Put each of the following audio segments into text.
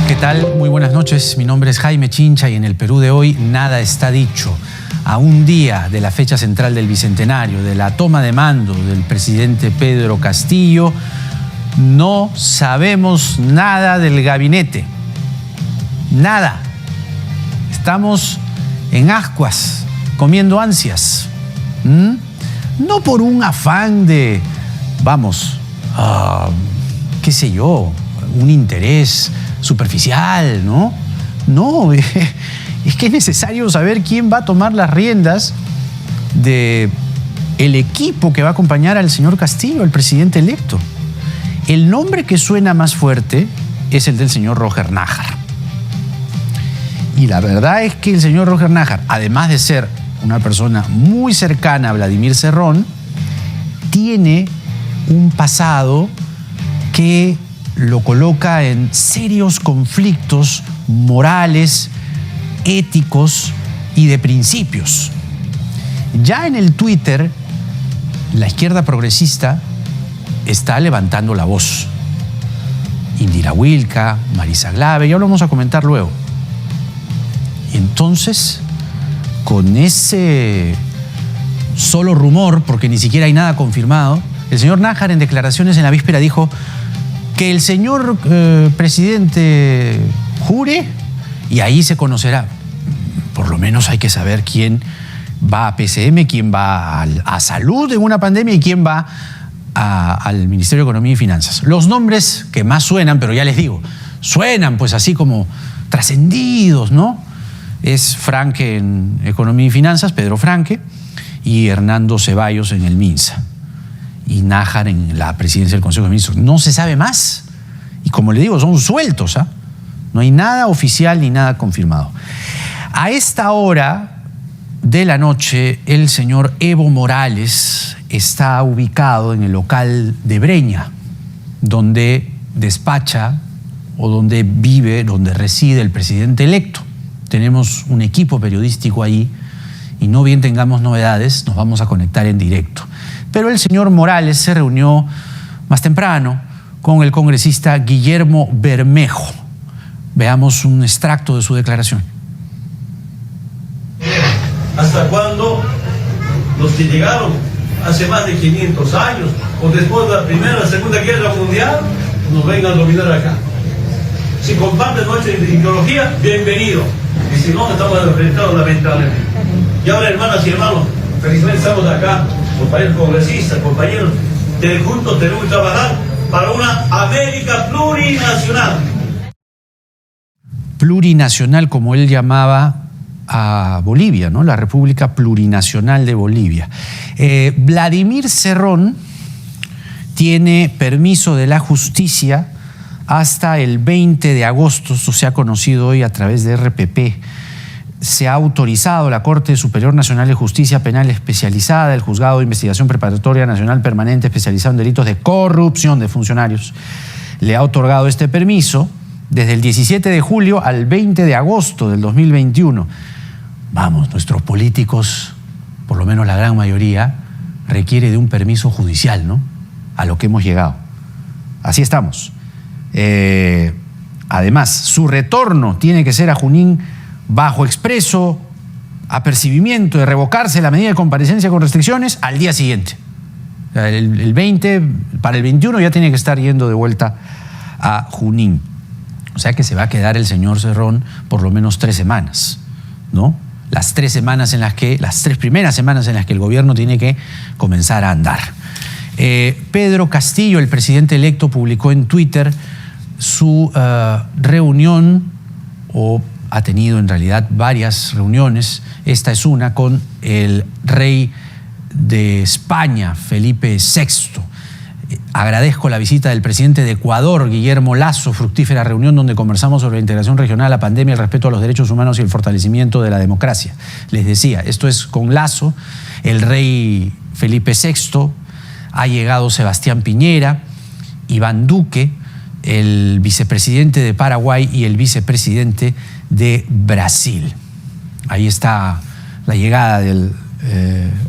¿Qué tal? Muy buenas noches. Mi nombre es Jaime Chincha y en el Perú de hoy nada está dicho. A un día de la fecha central del Bicentenario, de la toma de mando del presidente Pedro Castillo, no sabemos nada del gabinete. Nada. Estamos en ascuas, comiendo ansias. No por un afán de, qué sé yo, un interés superficial, ¿no? No, es que es necesario saber quién va a tomar las riendas del equipo que va a acompañar al señor Castillo, el presidente electo. El nombre que suena más fuerte es el del señor Roger Nájar. Y la verdad es que el señor Roger Nájar, además de ser una persona muy cercana a Vladimir Cerrón, tiene un pasado que lo coloca en serios conflictos morales, éticos y de principios. Ya en el Twitter, la izquierda progresista está levantando la voz. Indira Wilca, Marisa Glave, ya lo vamos a comentar luego. Y entonces, con ese solo rumor, porque ni siquiera hay nada confirmado, el señor Nájar en declaraciones en la víspera dijo que el señor presidente jure y ahí se conocerá. Por lo menos hay que saber quién va a PCM, quién va a salud en una pandemia y quién va al Ministerio de Economía y Finanzas. Los nombres que más suenan, pero ya les digo, suenan pues así como trascendidos, ¿no? Es Franque en Economía y Finanzas, Pedro Franque, y Hernando Ceballos en el MINSA. Y Nájar en la presidencia del Consejo de Ministros. No se sabe más. Y como le digo, son sueltos, ¿ah? No hay nada oficial ni nada confirmado. A esta hora de la noche, el señor Evo Morales está ubicado en el local de Breña, donde despacha o donde vive, donde reside el presidente electo. Tenemos un equipo periodístico ahí y no bien tengamos novedades, nos vamos a conectar en directo. Pero el señor Morales se reunió más temprano con el congresista Guillermo Bermejo. Veamos un extracto de su declaración. ¿Hasta cuándo los que llegaron hace más de 500 años o después de la Primera o Segunda Guerra Mundial nos vengan a dominar acá? Si comparten nuestra ideología, bienvenido. Y si no, estamos enfrentados lamentablemente. Y ahora, hermanas y hermanos, felizmente estamos acá, compañeros congresistas, compañeros, que juntos tenemos que trabajar para una América plurinacional. Plurinacional, como él llamaba a Bolivia, ¿no? La República Plurinacional de Bolivia. Vladimir Cerrón tiene permiso de la justicia hasta el 20 de agosto, esto se ha conocido hoy a través de RPP. Se ha autorizado la Corte Superior Nacional de Justicia Penal Especializada, el Juzgado de Investigación Preparatoria Nacional Permanente especializado en delitos de corrupción de funcionarios. Le ha otorgado este permiso desde el 17 de julio al 20 de agosto del 2021. Vamos, nuestros políticos, por lo menos la gran mayoría, requiere de un permiso judicial, ¿no? A lo que hemos llegado. Así estamos. Además, su retorno tiene que ser a Junín bajo expreso apercibimiento de revocarse la medida de comparecencia con restricciones al día siguiente. El 20, para el 21 ya tiene que estar yendo de vuelta a Junín. O sea que se va a quedar el señor Cerrón por lo menos 3 semanas, ¿no? Las 3 primeras semanas en las que el gobierno tiene que comenzar a andar. Pedro Castillo, el presidente electo, publicó en Twitter su reunión, o ha tenido en realidad varias reuniones. Esta es una con el rey de España, Felipe VI. Agradezco la visita del presidente de Ecuador, Guillermo Lasso, fructífera reunión donde conversamos sobre la integración regional, la pandemia, el respeto a los derechos humanos y el fortalecimiento de la democracia. Les decía, esto es con Lasso, el rey Felipe VI, ha llegado Sebastián Piñera, Iván Duque, el vicepresidente de Paraguay y el vicepresidente de Brasil. Ahí está la llegada del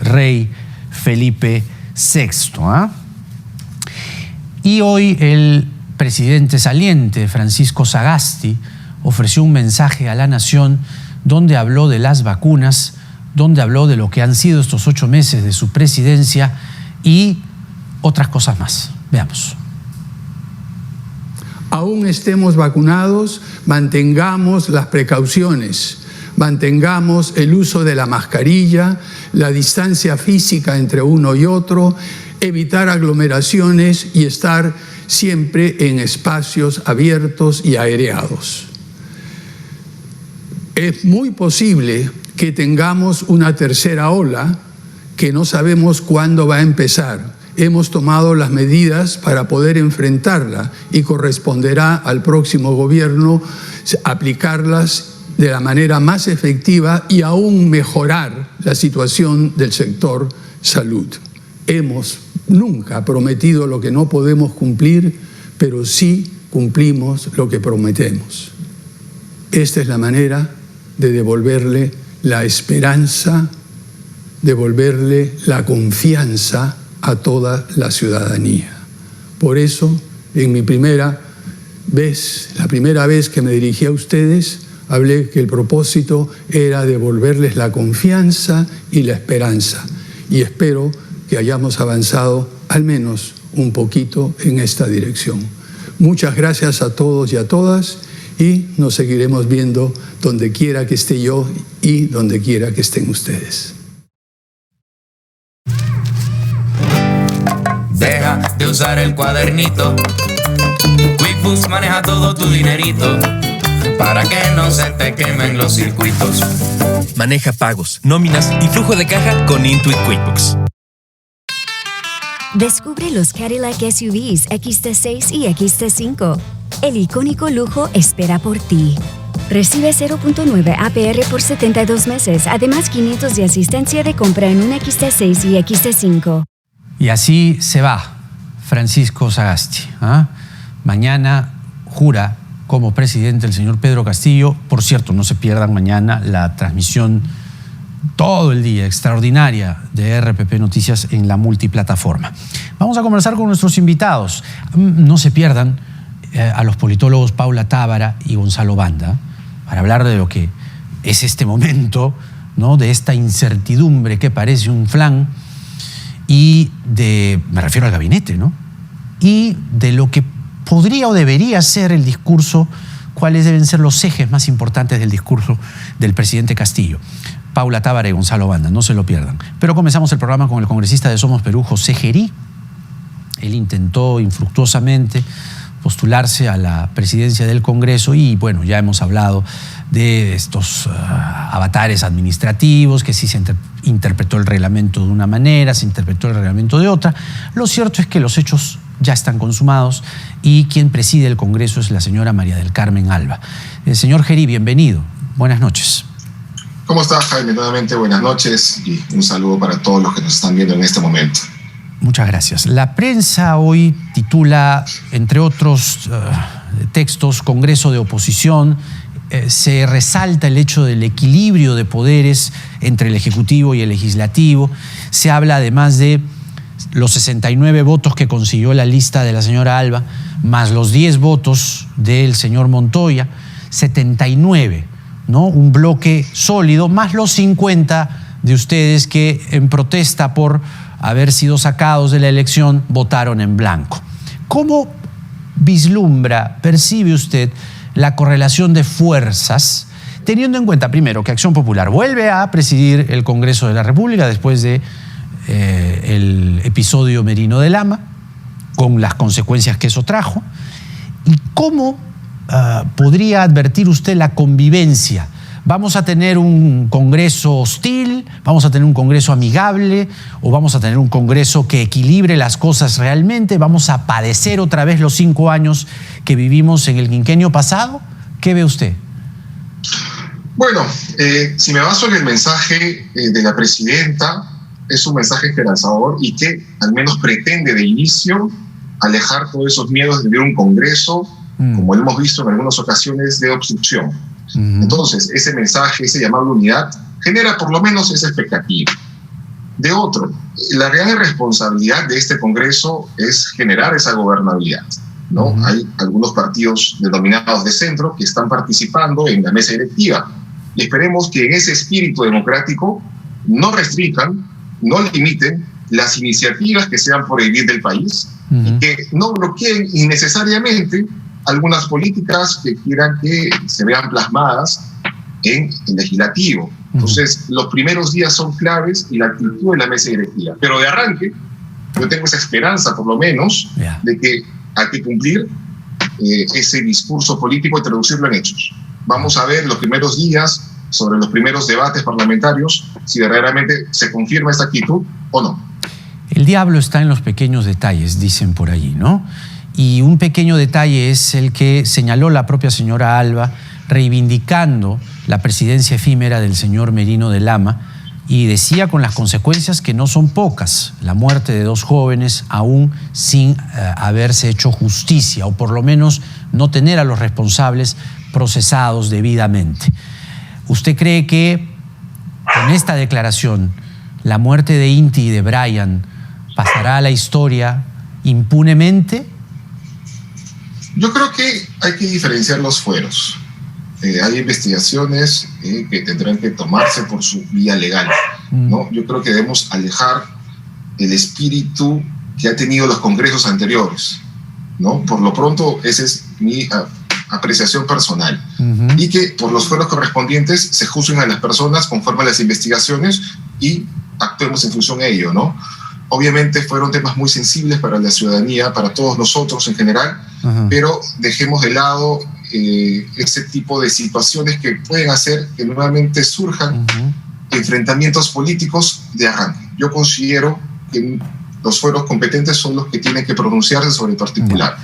rey Felipe VI. Y hoy el presidente saliente, Francisco Sagasti, ofreció un mensaje a la nación donde habló de las vacunas, donde habló de lo que han sido estos 8 meses de su presidencia y otras cosas más. Veamos. Aún estemos vacunados, mantengamos las precauciones, mantengamos el uso de la mascarilla, la distancia física entre uno y otro, evitar aglomeraciones y estar siempre en espacios abiertos y aireados. Es muy posible que tengamos una tercera ola que no sabemos cuándo va a empezar. Hemos tomado las medidas para poder enfrentarla y corresponderá al próximo gobierno aplicarlas de la manera más efectiva y aún mejorar la situación del sector salud. Hemos nunca prometido lo que no podemos cumplir, pero sí cumplimos lo que prometemos. Esta es la manera de devolverle la esperanza, devolverle la confianza a toda la ciudadanía. Por eso, en mi la primera vez que me dirigí a ustedes, hablé que el propósito era devolverles la confianza y la esperanza. Y espero que hayamos avanzado al menos un poquito en esta dirección. Muchas gracias a todos y a todas y nos seguiremos viendo donde quiera que esté yo y donde quiera que estén ustedes. Deja de usar el cuadernito. QuickBooks maneja todo tu dinerito para que no se te quemen los circuitos. Maneja pagos, nóminas y flujo de caja con Intuit QuickBooks. Descubre los Cadillac SUVs XT6 y XT5. El icónico lujo espera por ti. Recibe 0.9 APR por 72 meses, además 500 de asistencia de compra en un XT6 y XT5. Y así se va Francisco Sagasti. Mañana jura como presidente el señor Pedro Castillo. Por cierto, no se pierdan mañana la transmisión todo el día extraordinaria de RPP Noticias en la multiplataforma. Vamos a conversar con nuestros invitados. No se pierdan a los politólogos Paula Tábara y Gonzalo Banda para hablar de lo que es este momento, ¿no? De esta incertidumbre que parece un flan y me refiero al gabinete, ¿no? Y de lo que podría o debería ser el discurso, cuáles deben ser los ejes más importantes del discurso del presidente Castillo. Paula Tábara y Gonzalo Banda, no se lo pierdan. Pero comenzamos el programa con el congresista de Somos Perú, José Gerí. Él intentó infructuosamente postularse a la presidencia del Congreso y, bueno, ya hemos hablado de estos avatares administrativos, que sí se interpretó el reglamento de una manera, se interpretó el reglamento de otra. Lo cierto es que los hechos ya están consumados y quien preside el Congreso es la señora María del Carmen Alba. Señor Gerí, bienvenido. Buenas noches. ¿Cómo está, Jaime? Nuevamente buenas noches y un saludo para todos los que nos están viendo en este momento. Muchas gracias. La prensa hoy titula, entre otros textos, Congreso de Oposición. Se resalta el hecho del equilibrio de poderes entre el Ejecutivo y el Legislativo. Se habla además de los 69 votos que consiguió la lista de la señora Alba, más los 10 votos del señor Montoya, 79, ¿no? Un bloque sólido, más los 50 de ustedes que en protesta por haber sido sacados de la elección votaron en blanco. ¿Cómo vislumbra, percibe usted la correlación de fuerzas, teniendo en cuenta primero que Acción Popular vuelve a presidir el Congreso de la República después de el episodio Merino de Lama, con las consecuencias que eso trajo, y cómo podría advertir usted la convivencia? ¿Vamos a tener un Congreso hostil? ¿Vamos a tener un Congreso amigable? ¿O vamos a tener un Congreso que equilibre las cosas realmente? ¿Vamos a padecer otra vez los 5 años que vivimos en el quinquenio pasado? ¿Qué ve usted? Bueno, si me baso en el mensaje de la presidenta, es un mensaje esperanzador y que al menos pretende de inicio alejar todos esos miedos de ver un Congreso, como hemos visto en algunas ocasiones, de obstrucción. Entonces, ese mensaje, ese llamado a unidad, genera por lo menos esa expectativa. De otro, la real responsabilidad de este Congreso es generar esa gobernabilidad. ¿no? Hay algunos partidos denominados de centro que están participando en la mesa directiva. Y esperemos que en ese espíritu democrático no restrinjan, no limiten las iniciativas que sean por el bien del país y que no bloqueen innecesariamente algunas políticas que quieran que se vean plasmadas en el legislativo. Entonces, los primeros días son claves y la actitud de la mesa directiva. Pero de arranque, yo tengo esa esperanza, por lo menos, de que hay que cumplir ese discurso político y traducirlo en hechos. Vamos a ver los primeros días sobre los primeros debates parlamentarios si verdaderamente se confirma esta actitud o no. El diablo está en los pequeños detalles, dicen por allí, ¿no? Y un pequeño detalle es el que señaló la propia señora Alba, reivindicando la presidencia efímera del señor Merino de Lama, y decía con las consecuencias que no son pocas, la muerte de 2 jóvenes aún sin haberse hecho justicia, o por lo menos no tener a los responsables procesados debidamente. ¿Usted cree que con esta declaración la muerte de Inti y de Brian pasará a la historia impunemente? Yo creo que hay que diferenciar los fueros. Hay investigaciones que tendrán que tomarse por su vía legal, ¿no? Yo creo que debemos alejar el espíritu que ha tenido los congresos anteriores, ¿no? Por lo pronto, esa es mi apreciación personal. Y que por los fueros correspondientes se juzguen a las personas conforme a las investigaciones y actuemos en función a ello, ¿no? Obviamente fueron temas muy sensibles para la ciudadanía, para todos nosotros en general, pero dejemos de lado ese tipo de situaciones que pueden hacer que nuevamente surjan enfrentamientos políticos de arranque. Yo considero que los fueros competentes son los que tienen que pronunciarse sobre el particular.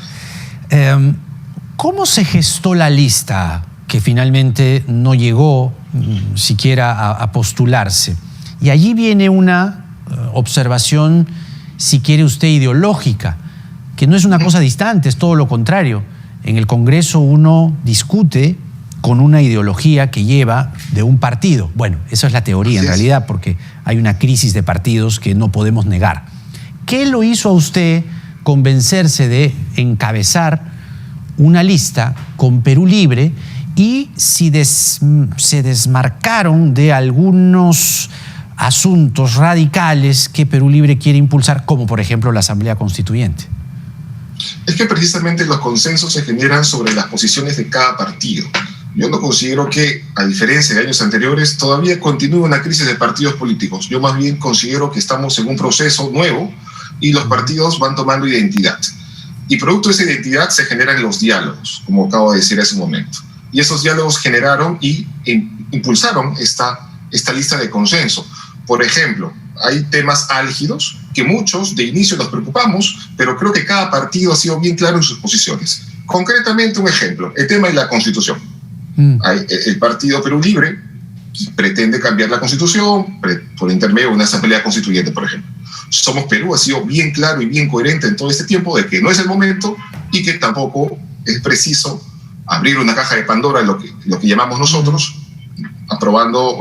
¿Cómo se gestó la lista que finalmente no llegó siquiera a postularse? Y allí viene una observación, si quiere usted, ideológica, que no es una cosa distante, es todo lo contrario. En el Congreso uno discute con una ideología que lleva de un partido. Bueno, eso es la teoría en realidad, porque hay una crisis de partidos que no podemos negar. ¿Qué lo hizo a usted convencerse de encabezar una lista con Perú Libre y si se desmarcaron de algunos asuntos radicales que Perú Libre quiere impulsar, como por ejemplo la Asamblea Constituyente? Es que precisamente los consensos se generan sobre las posiciones de cada partido. Yo no considero que, a diferencia de años anteriores, todavía continúe una crisis de partidos políticos. Yo más bien considero que estamos en un proceso nuevo y los partidos van tomando identidad. Y producto de esa identidad se generan los diálogos, como acabo de decir hace un momento. Y esos diálogos generaron y impulsaron esta lista de consenso. Por ejemplo, hay temas álgidos que muchos de inicio nos preocupamos, pero creo que cada partido ha sido bien claro en sus posiciones. Concretamente, un ejemplo, el tema de la Constitución. El partido Perú Libre pretende cambiar la Constitución por intermedio de una asamblea constituyente, por ejemplo. Somos Perú ha sido bien claro y bien coherente en todo este tiempo de que no es el momento y que tampoco es preciso abrir una caja de Pandora, lo que llamamos nosotros, aprobando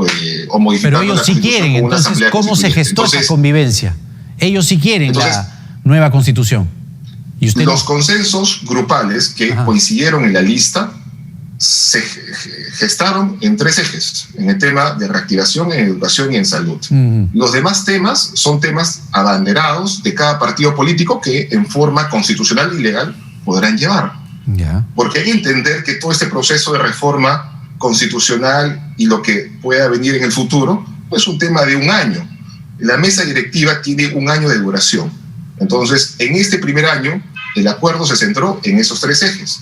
o modificando. Pero ellos sí quieren, entonces, ¿cómo se gestó esa convivencia? Ellos sí quieren la nueva Constitución. ¿Y usted los consensos grupales que coincidieron en la lista se gestaron en 3 ejes, en el tema de reactivación, en educación y en salud. Los demás temas son temas abanderados de cada partido político que en forma constitucional y legal podrán llevar. Porque hay que entender que todo este proceso de reforma constitucional y lo que pueda venir en el futuro es un tema de un año. La mesa directiva tiene un año de duración. Entonces, en este primer año, el acuerdo se centró en esos 3 ejes.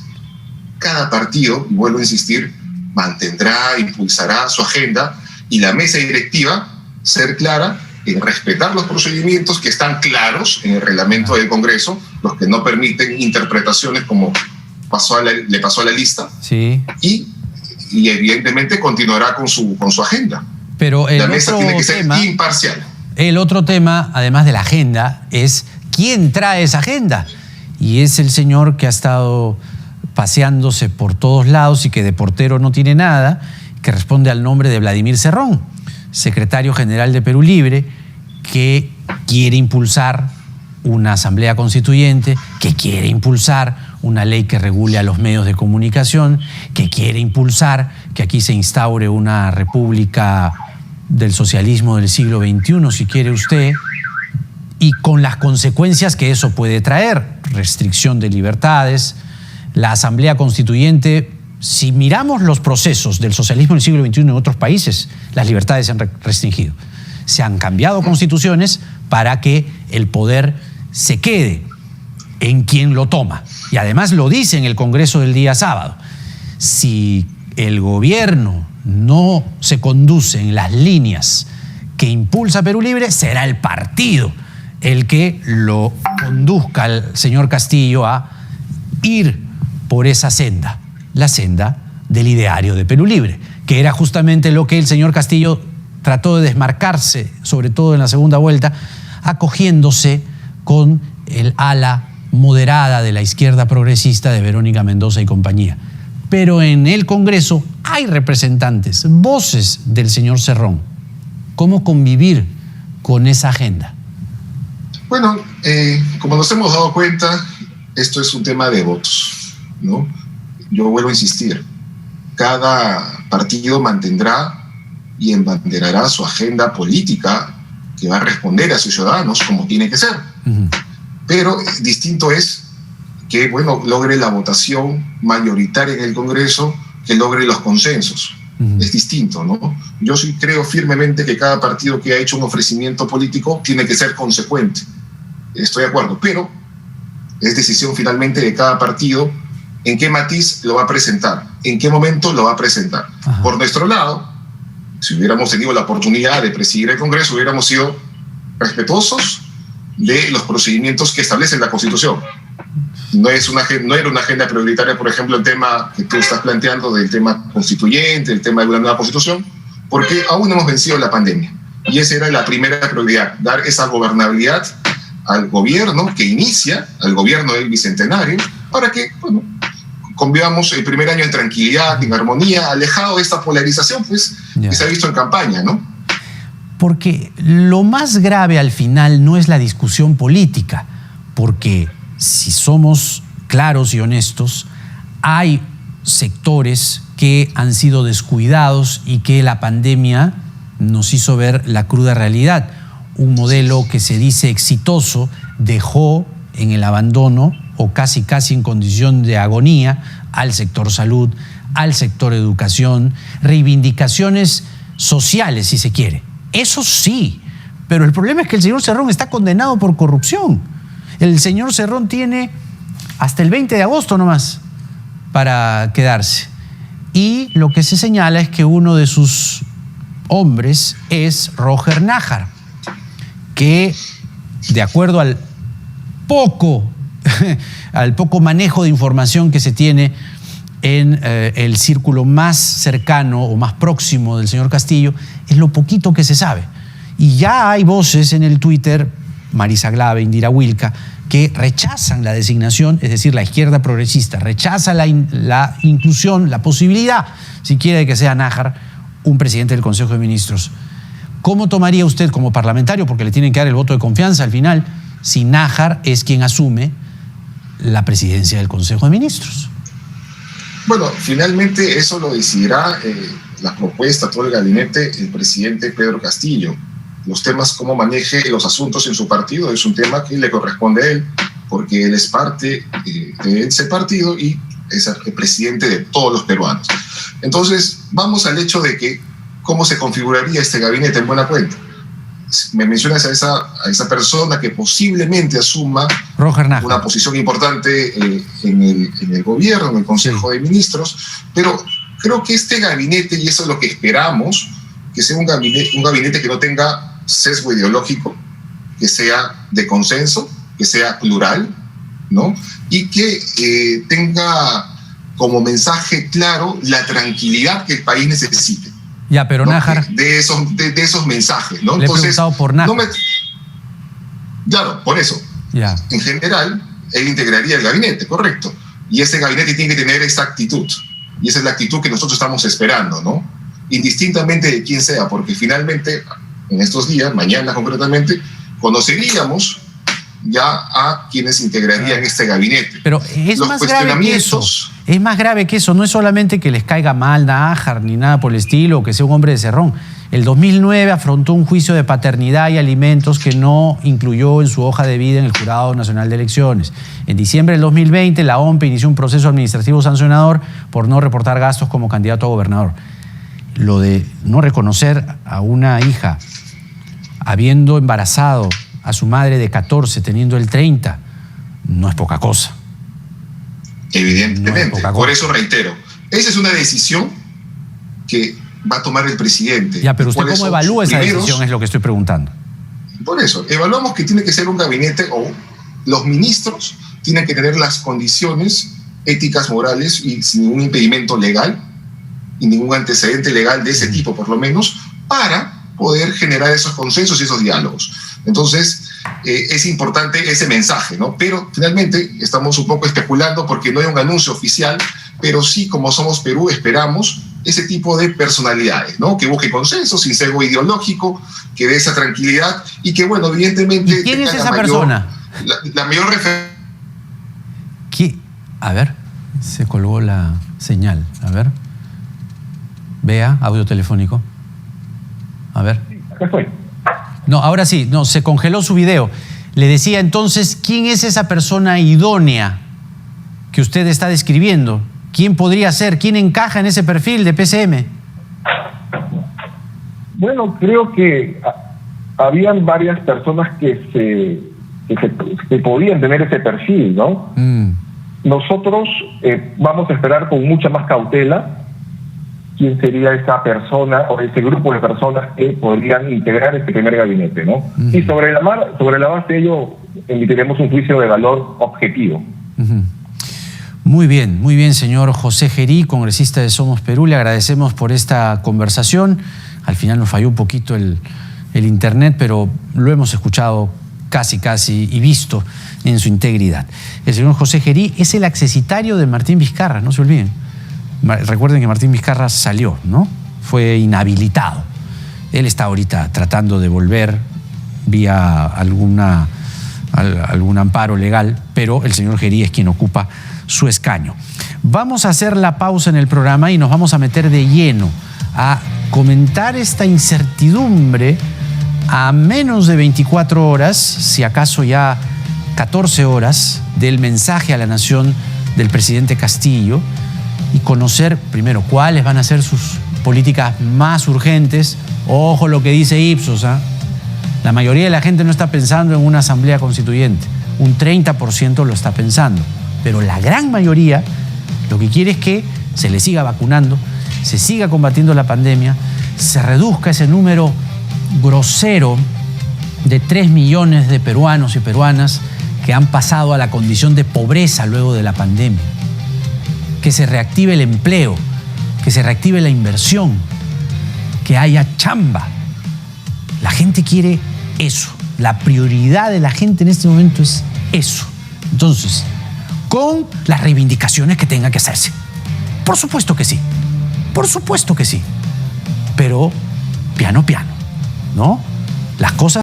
Cada partido, y vuelvo a insistir, mantendrá, impulsará su agenda y la mesa directiva ser clara en respetar los procedimientos que están claros en el reglamento del Congreso, los que no permiten interpretaciones como le pasó a la lista, y evidentemente continuará con su agenda. Pero la mesa tiene que ser imparcial. El otro tema, además de la agenda, es quién trae esa agenda. Y es el señor que ha estado paseándose por todos lados y que de portero no tiene nada, que responde al nombre de Vladimir Cerrón, secretario general de Perú Libre, que quiere impulsar una asamblea constituyente, que quiere impulsar una ley que regule a los medios de comunicación, que quiere impulsar que aquí se instaure una república del socialismo del siglo XXI, si quiere usted, y con las consecuencias que eso puede traer, restricción de libertades. La Asamblea Constituyente, si miramos los procesos del socialismo del siglo XXI en otros países, las libertades se han restringido. Se han cambiado constituciones para que el poder se quede en quien lo toma. Y además lo dice en el Congreso del día sábado. Si el gobierno no se conduce en las líneas que impulsa Perú Libre, será el partido el que lo conduzca al señor Castillo a ir por esa senda, la senda del ideario de Perú Libre, que era justamente lo que el señor Castillo trató de desmarcarse, sobre todo en la segunda vuelta, acogiéndose con el ala moderada de la izquierda progresista de Verónica Mendoza y compañía. Pero en el Congreso hay representantes, voces del señor Cerrón. ¿Cómo convivir con esa agenda? Bueno, como nos hemos dado cuenta, esto es un tema de votos, ¿no? Yo vuelvo a insistir, cada partido mantendrá y embanderará su agenda política que va a responder a sus ciudadanos como tiene que ser. Pero distinto es que, bueno, logre la votación mayoritaria en el Congreso, que logre los consensos. Es distinto, ¿no? Yo sí creo firmemente que cada partido que ha hecho un ofrecimiento político tiene que ser consecuente. Estoy de acuerdo, pero es decisión finalmente de cada partido en qué matiz lo va a presentar, en qué momento lo va a presentar. Ajá. Por nuestro lado, si hubiéramos tenido la oportunidad de presidir el Congreso, hubiéramos sido respetuosos de los procedimientos que establece la Constitución. No era una agenda prioritaria, por ejemplo, el tema que tú estás planteando del tema constituyente, el tema de una nueva Constitución, porque aún no hemos vencido la pandemia. Y esa era la primera prioridad, dar esa gobernabilidad al gobierno que inicia, al gobierno del Bicentenario, para que, bueno, convivamos el primer año en tranquilidad, en armonía, alejado de esta polarización, pues, que se ha visto en campaña, ¿no? Porque lo más grave al final no es la discusión política, porque si somos claros y honestos, hay sectores que han sido descuidados y que la pandemia nos hizo ver la cruda realidad. Un modelo que se dice exitoso dejó en el abandono o casi en condición de agonía al sector salud, al sector educación, reivindicaciones sociales, si se quiere. Eso sí, pero el problema es que el señor Cerrón está condenado por corrupción. El señor Cerrón tiene hasta el 20 de agosto nomás para quedarse. Y lo que se señala es que uno de sus hombres es Roger Nájar, que de acuerdo al poco manejo de información que se tiene en el círculo más cercano o más próximo del señor Castillo, es lo poquito que se sabe. Y ya hay voces en el Twitter, Marisa Glave, Indira Wilca, que rechazan la designación, es decir, la izquierda progresista, rechaza la inclusión, la posibilidad, si quiere, de que sea Nájar un presidente del Consejo de Ministros. ¿Cómo tomaría usted como parlamentario, porque le tienen que dar el voto de confianza al final, si Nájar es quien asume la presidencia del Consejo de Ministros? Bueno, finalmente eso lo decidirá la propuesta, todo el gabinete, el presidente Pedro Castillo. Los temas, cómo maneje los asuntos en su partido, es un tema que le corresponde a él, porque él es parte de ese partido y es el presidente de todos los peruanos. Entonces, vamos al hecho de que cómo se configuraría este gabinete en buena cuenta. Me mencionas a esa persona que posiblemente asuma una posición importante en el gobierno, en el Consejo de Ministros, pero creo que este gabinete, y eso es lo que esperamos, que sea un gabinete que no tenga sesgo ideológico, que sea de consenso, que sea plural, ¿no? Y que tenga como mensaje claro la tranquilidad que el país necesite. Ya, pero ¿no? Nájar... De esos mensajes, ¿no? Le he preguntado por Nájar. Claro, por eso. Ya. En general, él integraría el gabinete, correcto. Y ese gabinete tiene que tener esta actitud. Y esa es la actitud que nosotros estamos esperando, ¿no? Indistintamente de quién sea, porque finalmente, en estos días, mañana concretamente, conoceríamos ya a quienes integrarían este gabinete. Pero es Los más grave que eso. Es más grave que eso. No es solamente que les caiga mal Nájar ni nada por el estilo, o que sea un hombre de Cerrón. El 2009 afrontó un juicio de paternidad y alimentos que no incluyó en su hoja de vida en el Jurado Nacional de Elecciones. En diciembre del 2020, la OMP inició un proceso administrativo sancionador por no reportar gastos como candidato a gobernador. Lo de no reconocer a una hija habiendo embarazado a su madre de 14, teniendo el 30, no es poca cosa. Evidentemente. No es poca cosa. Por eso reitero, esa es una decisión que va a tomar el presidente. Ya, pero usted ¿cómo evalúa esa decisión? Es lo que estoy preguntando. Por eso, evaluamos que tiene que ser un gabinete, o los ministros tienen que tener las condiciones éticas, morales y sin ningún impedimento legal y ningún antecedente legal de ese tipo, por lo menos, para poder generar esos consensos y esos diálogos. Entonces, es importante ese mensaje, ¿no? Pero finalmente estamos un poco especulando porque no hay un anuncio oficial, pero sí, como somos Perú, esperamos ese tipo de personalidades, ¿no? Que busque consenso, sin sesgo ideológico, que dé esa tranquilidad y que, bueno, evidentemente... ¿Y quién es esa persona? La mayor referencia... A ver, se colgó la señal. A ver. Vea, audio telefónico. A ver. ¿Qué fue? No, ahora sí, no, se congeló su video. Le decía entonces, ¿quién es esa persona idónea que usted está describiendo? ¿Quién podría ser? ¿Quién encaja en ese perfil de PCM? Bueno, creo que habían varias personas que podían tener ese perfil, ¿no? Nosotros vamos a esperar con mucha más cautela quién sería esa persona o ese grupo de personas que podrían integrar este primer gabinete, ¿no? Y sobre la base de ello emitiremos un juicio de valor objetivo. Muy bien, señor José Gerí, congresista de Somos Perú. Le agradecemos por esta conversación. Al final nos falló un poquito el internet, pero lo hemos escuchado casi y visto en su integridad. El señor José Gerí es el accesitario de Martín Vizcarra, no se olviden. Recuerden que Martín Vizcarra salió, ¿no? Fue inhabilitado. Él está ahorita tratando de volver vía algún amparo legal, pero el señor Gerí es quien ocupa su escaño. Vamos a hacer la pausa en el programa y nos vamos a meter de lleno a comentar esta incertidumbre a menos de 24 horas, si acaso ya 14 horas, del mensaje a la nación del presidente Castillo, y conocer primero cuáles van a ser sus políticas más urgentes. Ojo lo que dice Ipsos, ¿eh? La mayoría de la gente no está pensando en una asamblea constituyente, un 30% lo está pensando, pero la gran mayoría lo que quiere es que se le siga vacunando, se siga combatiendo la pandemia, se reduzca ese número grosero de 3 millones de peruanos y peruanas que han pasado a la condición de pobreza luego de la pandemia. Que se reactive el empleo, que se reactive la inversión, que haya chamba. La gente quiere eso. La prioridad de la gente en este momento es eso. Entonces, con las reivindicaciones que tenga que hacerse. Por supuesto que sí. Por supuesto que sí. Pero piano, ¿no? Las cosas